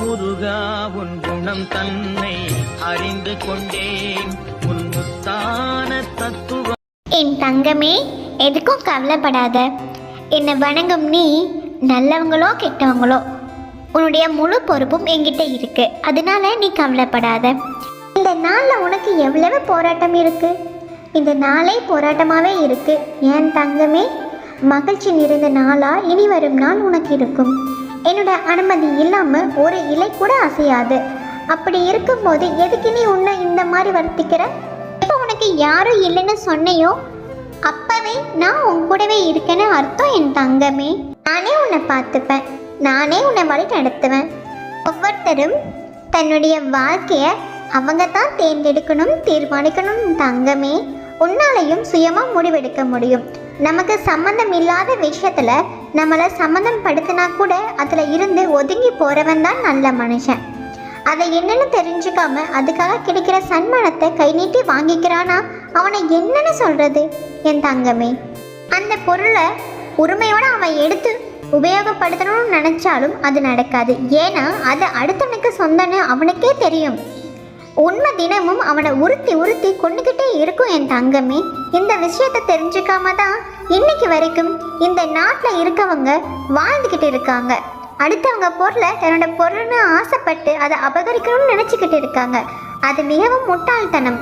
முருகா உன் குணம் தன்னை அறிந்து கொண்டேன் உன் முத்தான தத்துவம். என் தங்கமே, எதுக்கும் கவலைப்படாத. என்னை வணங்கும் நீ நல்லவங்களோ கெட்டவங்களோ உன்னுடைய முழு பொறுப்பும் என்கிட்ட இருக்கு. அதனால நீ கவலைப்படாத. இந்த நாளில் உனக்கு எவ்வளவு போராட்டம் இருக்கு. இந்த நாளே போராட்டமாகவே இருக்கு. என் தங்கமே, மகிழ்ச்சி நிறைந்த நாளா இனி வரும் நாள் உனக்கு இருக்கும். என்னோட அனுமதி இல்லாமல் ஒரு இலை கூட அசையாது. அப்படி இருக்கும்போது எதுக்கு நீ உன்னை இந்த மாதிரி வருத்திக்கிற? இப்போ உனக்கு யாரும் இல்லைன்னு சொன்னையோ அப்பவே நான் உன் கூடவே இருக்கேன்னு அர்த்தம். என் தங்கமே, நானே உன்னை பார்த்துப்பேன், நானே உன்னை வழி நடத்துவேன். ஒவ்வொருத்தரும் தன்னுடைய வாழ்க்கையை அவங்க தான் தேர்ந்தெடுக்கணும், தீர்மானிக்கணும். தங்கமே, உன்னாலையும் சுயமாக முடிவெடுக்க முடியும். நமக்கு சம்மந்தம் இல்லாத விஷயத்தில் நம்மளை சம்மந்தம் படுத்தினா கூட அதில் இருந்து ஒதுங்கி போகிறவன் தான் நல்ல மனுஷன். அதை என்னென்னு தெரிஞ்சுக்காம அதுக்காக கிடைக்கிற சன்மானத்தை கை நீட்டி வாங்கிக்கிறானா அவனை என்னன்னு சொல்கிறது? என் தங்கமே, அந்த பொருளை உரிமையோடு அவன் எடுத்து உபயோகப்படுத்தணும்னு நினச்சாலும் அது நடக்காது. ஏன்னா அது அடுத்தவனுக்கு சொந்தன்னு அவனுக்கே தெரியும். உண்மை தினமும் அவனை உறுத்தி உறுத்தி கொண்டுக்கிட்டே இருக்கும். என் தங்கமே, இந்த விஷயத்தை தெரிஞ்சுக்காம தான் இன்னைக்கு வரைக்கும் இந்த நாட்டில் இருக்கவங்க வாழ்ந்துக்கிட்டு இருக்காங்க. அடுத்தவங்க பொருளை தன்னோட பொருள்னு ஆசைப்பட்டு அதை அபகரிக்கணும்னு நினச்சிக்கிட்டு இருக்காங்க. அது மிகவும் முட்டாள்தனம்.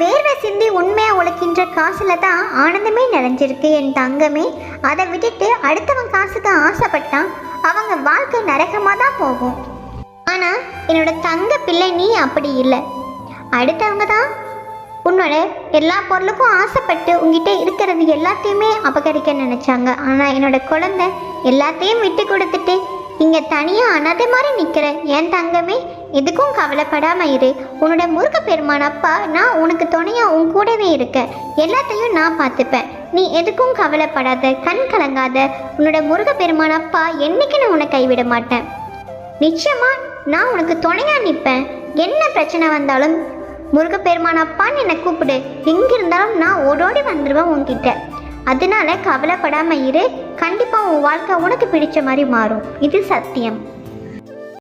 வேர்வை சிந்தி உண்மையாக உழைக்கின்ற காசில் தான் ஆனந்தமே நிறைஞ்சிருக்கு. என் தங்கமே, அதை விட்டுட்டு அடுத்தவன் காசுக்கு ஆசைப்பட்டான் அவங்க வாழ்க்கை நரகமாக தான் போகும். ஆனால் என்னோட தங்க பிள்ளை நீ அப்படி இல்லை. அடுத்தவங்க தான் உன்னோட எல்லா பொருளுக்கும் ஆசைப்பட்டு உங்ககிட்ட இருக்கிறது எல்லாத்தையுமே அபகரிக்க நினச்சாங்க. ஆனால் என்னோட குழந்தை எல்லாத்தையும் விட்டு கொடுத்துட்டு இங்கே தனியாக அனாதை மாதிரி நிற்கிற. என் தங்கமே, எதுக்கும் கவலைப்படாமல் இரு. உன்னோட முருகப்பெருமான் அப்பா நான் உனக்கு துணையாக உன் கூடவே இருக்கேன். எல்லாத்தையும் நான் பார்த்துப்பேன். நீ எதுக்கும் கவலைப்படாத, கண் கலங்காத. உன்னோட முருகப்பெருமான் அப்பா என்னைக்கு நான் உன்னை கைவிட மாட்டேன். நிச்சயமாக நான் உனக்கு துணையாக நிற்பேன். என்ன பிரச்சனை வந்தாலும் முருகப்பெருமான் அப்பான்னு என்னை கூப்பிடு. எங்கே இருந்தாலும் நான் ஓடோடி வந்துடுவேன் உன்கிட்ட. அதனால கவலைப்படாமல் இரு. கண்டிப்பாக உன் வாழ்க்கை உனக்கு பிடிச்ச மாதிரி மாறும். இது சத்தியம்.